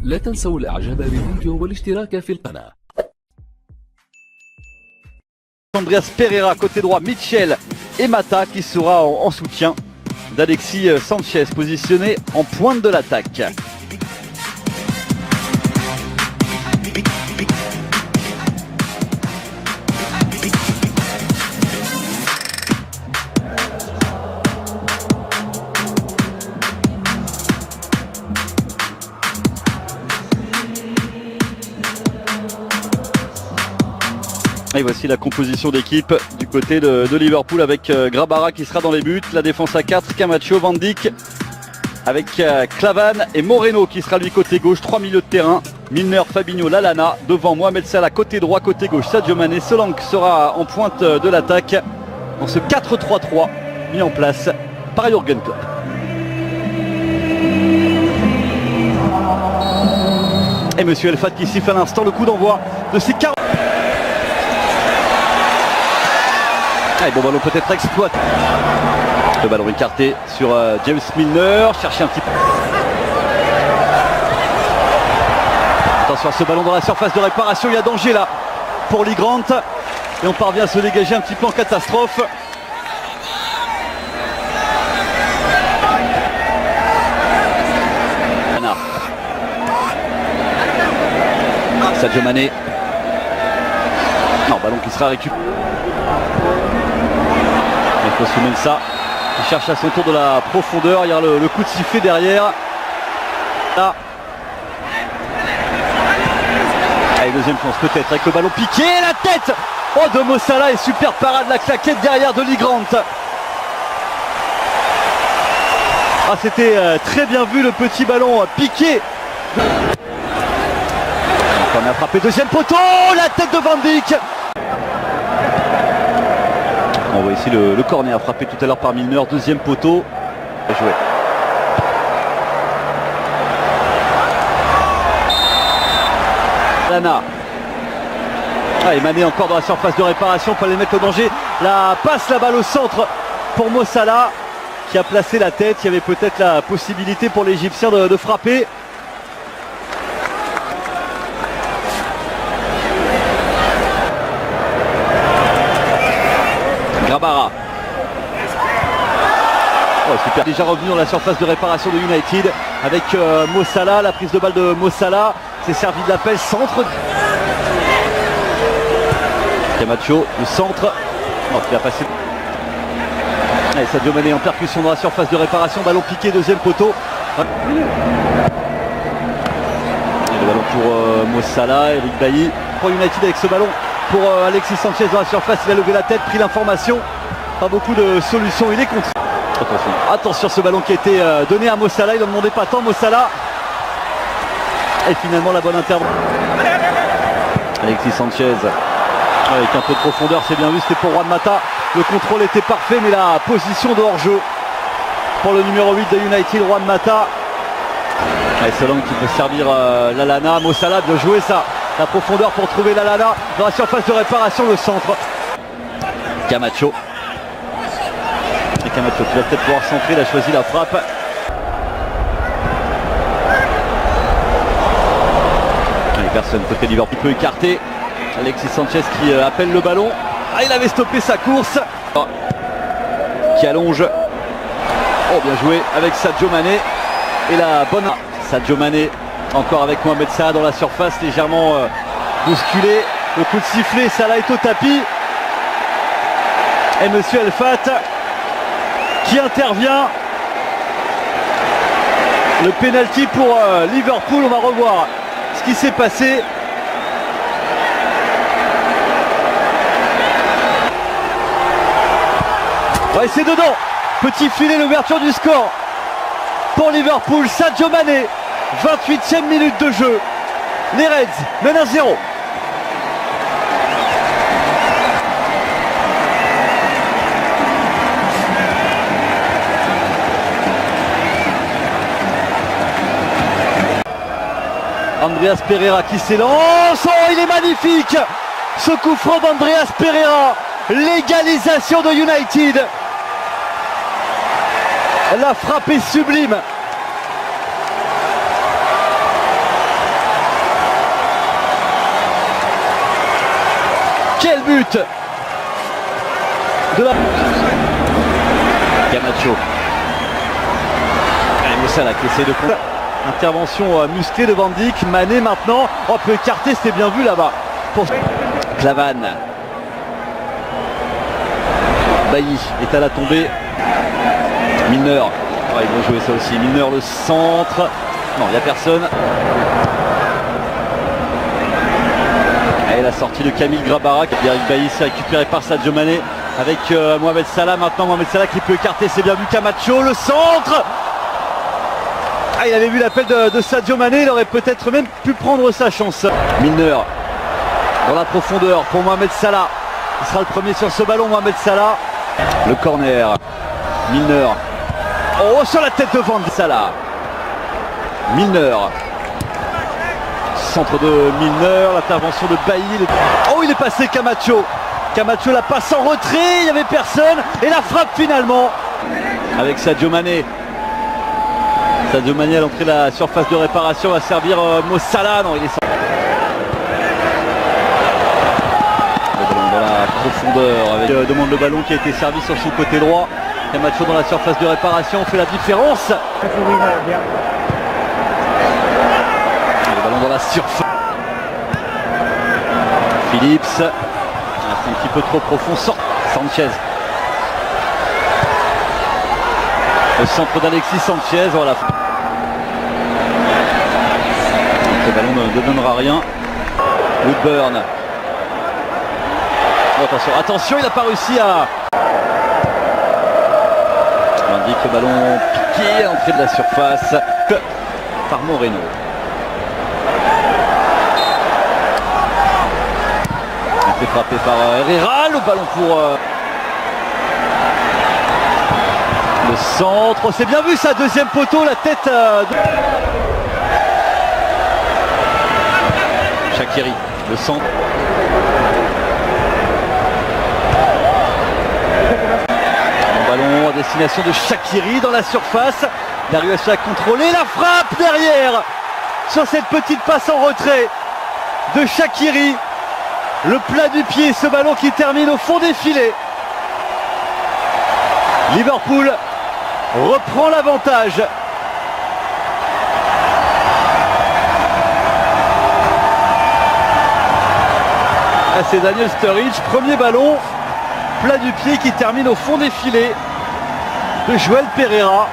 لا تنسوا الاعجاب بالفيديو والاشتراك في القناة. Andreas Pereira, côté droit, Mitchell et Mata qui sera en soutien d'Alexis Sanchez, positionné en pointe de l'attaque. Et voici la composition d'équipe du côté de Liverpool avec Grabara qui sera dans les buts, la défense à 4, Camacho, Van Dijk avec Klavan et Moreno qui sera lui côté gauche, 3 milieux de terrain, Milner, Fabinho, Lallana, devant Mohamed Salah côté droit, côté gauche, Sadio Mané, Solanke sera en pointe de l'attaque dans ce 4-3-3 mis en place par Jürgen Klopp. Et Monsieur Elfat qui siffle à l'instant le coup d'envoi de ces 40. Allez, bon ballon peut-être exploite. Le ballon écarté sur James Milner. Chercher un petit peu. Attention à ce ballon dans la surface de réparation. Il y a danger là pour Lee Grant. Et on parvient à se dégager un petit peu en catastrophe. Sadio Mané. Non, ballon qui sera récupéré. Mensah qui cherche à son tour de la profondeur. Il y a le coup de sifflet derrière. Là. Allez, deuxième chance peut-être avec le ballon piqué. La tête de Mo Salah et super parade, la claquette derrière de Lee Grant. Ah, c'était très bien vu le petit ballon piqué. On a frappé deuxième poteau. La tête de Van Dijk. On voit ici le corner frappé tout à l'heure par Milner, deuxième poteau. Bien joué. Lana. Ah, et Mané encore dans la surface de réparation pour les mettre au danger. La passe, la balle au centre pour Mo Salah qui a placé la tête. Il y avait peut-être la possibilité pour l'Égyptien de frapper. Grabara. Oh, super. Déjà revenu dans la surface de réparation de United avec Mo Salah, la prise de balle de Mo Salah. C'est servi de l'appel, centre. Camacho, le centre. Oh, qui a passé. Allez, Sadio Mané en percussion dans la surface de réparation. Ballon piqué, deuxième poteau. Et le ballon pour Mo Salah, Eric Bailly pour United avec ce ballon. Pour Alexis Sanchez dans la surface, il a levé la tête, pris l'information. Pas beaucoup de solutions, il est contre. Attention ce ballon qui a été donné à Mo Salah, il n'en demandait pas tant Mo Salah. Et finalement la bonne intervention. Alexis Sanchez avec un peu de profondeur, c'est bien vu, c'était pour Juan Mata. Le contrôle était parfait, mais la position de hors-jeu pour le numéro 8 de United, Juan Mata. Et Solanke qui peut servir Lallana. Mo Salah, bien joué ça. La profondeur pour trouver Lallana dans la surface de réparation, le centre. Camacho. Et Camacho qui va peut-être pouvoir centrer, il a choisi la frappe. Et personne côté Liverpool peut écarter. Alexis Sanchez qui appelle le ballon. Ah, il avait stoppé sa course. Qui allonge. Oh, bien joué avec Sadio Mané. Et la bonne Sadio Mané. Encore avec Mohamed Salah dans la surface, légèrement bousculé. Le coup de sifflet, Salah est au tapis. Et Monsieur Elfat qui intervient. Le pénalty pour Liverpool. On va revoir ce qui s'est passé. Ouais, c'est dedans. Petit filet, l'ouverture du score pour Liverpool. Sadio Mané. 28e minute de jeu. Les Reds mènent 1-0. Andreas Pereira qui s'élance. Oh, il est magnifique ce coup franc d'Andreas Pereira. L'égalisation de United. La frappe est sublime. Quel but de la Camacho. Allez, Mossala qui essaie de prendre. Intervention musclée de Van Dijk. Mané maintenant. Oh, peut écarter, c'était bien vu là-bas. Pour Clavan. Bailly est à la tombée. Milner. Ouais, ils vont jouer ça aussi. Milner le centre. Non, il n'y a personne. Et la sortie de Camille Grabara. Eric Bailly s'est récupéré par Sadio Mané avec Mohamed Salah. Maintenant Mohamed Salah qui peut écarter, c'est bien vu. Camacho, le centre. Ah, il avait vu l'appel de Sadio Mané, il aurait peut-être même pu prendre sa chance. Milner dans la profondeur pour Mohamed Salah. Il sera le premier sur ce ballon, Mohamed Salah. Le corner. Milner. Oh, sur la tête de Van Dijk. Salah. Milner. Centre de Milner, l'intervention de Bailly. Oh, il est passé Camacho. Camacho la passe en retrait, il n'y avait personne. Et la frappe finalement avec Sadio Mané. Sadio Mané à l'entrée de la surface de réparation va servir Mossala. Non, il est sorti. Le ballon dans la profondeur avec demande le ballon qui a été servi sur son côté droit. Camacho dans la surface de réparation fait la différence. Le ballon dans la surface. Phillips. C'est un petit peu trop profond. Sort Sanchez. Le centre d'Alexis Sanchez. Voilà. Le ballon ne donnera rien. Woodburn. Oh, attention, attention, il n'a pas réussi à. On indique le ballon piqué à l'entrée de la surface par Moreno. Il a été frappé par Herrera. Le ballon pour le centre. C'est bien vu ça, deuxième poteau, la tête de Shaqiri. Le centre. Ballon à destination de Shaqiri dans la surface. Il a réussi à contrôler la frappe derrière sur cette petite passe en retrait de Shaqiri. Le plat du pied, ce ballon qui termine au fond des filets. Liverpool reprend l'avantage. Ah, c'est Daniel Sturridge, premier ballon. Plat du pied qui termine au fond des filets de Joël Pereira.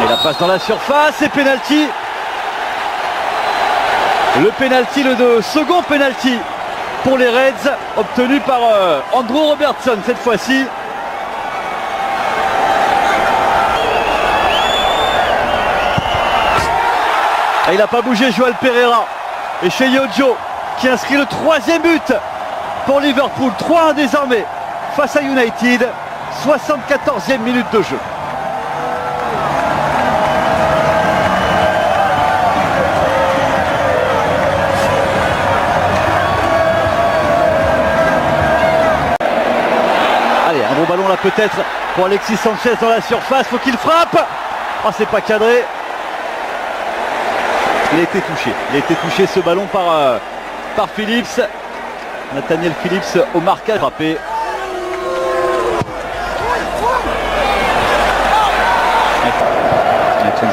Et la passe dans la surface et penalty. Le penalty, le second penalty pour les Reds, obtenu par Andrew Robertson cette fois-ci. Et il n'a pas bougé Joël Pereira. Et chez Yojo qui inscrit le troisième but pour Liverpool. 3-1 désormais face à United. 74e minute de jeu. Allez, un bon ballon là peut-être pour Alexis Sanchez dans la surface. Faut qu'il frappe. Oh, c'est pas cadré. Il a été touché. Il a été touché ce ballon par Phillips. Nathaniel Phillips au marquage frappé.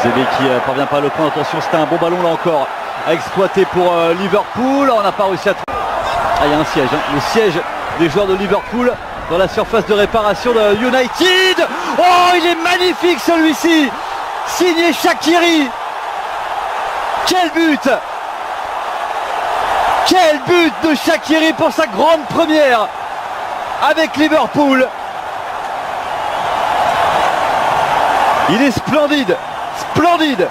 Zébé qui parvient pas à le prendre. Attention, c'était un bon ballon là encore à exploiter pour Liverpool. On n'a pas réussi à. Ah, il y a un siège. Hein. Le siège des joueurs de Liverpool dans la surface de réparation de United. Oh, il est magnifique celui-ci. Signé Shaqiri. Quel but! Quel but de Shaqiri pour sa grande première avec Liverpool. Il est splendide, splendide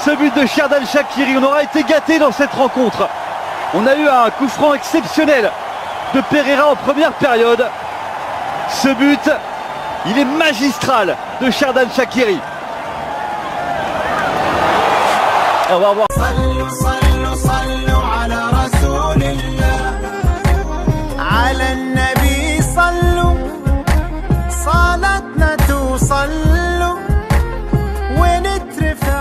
ce but de Xherdan Shaqiri. On aura été gâtés dans cette rencontre. On a eu un coup franc exceptionnel de Pereira en première période. Ce but, il est magistral de Xherdan Shaqiri. On va voir. ونترفع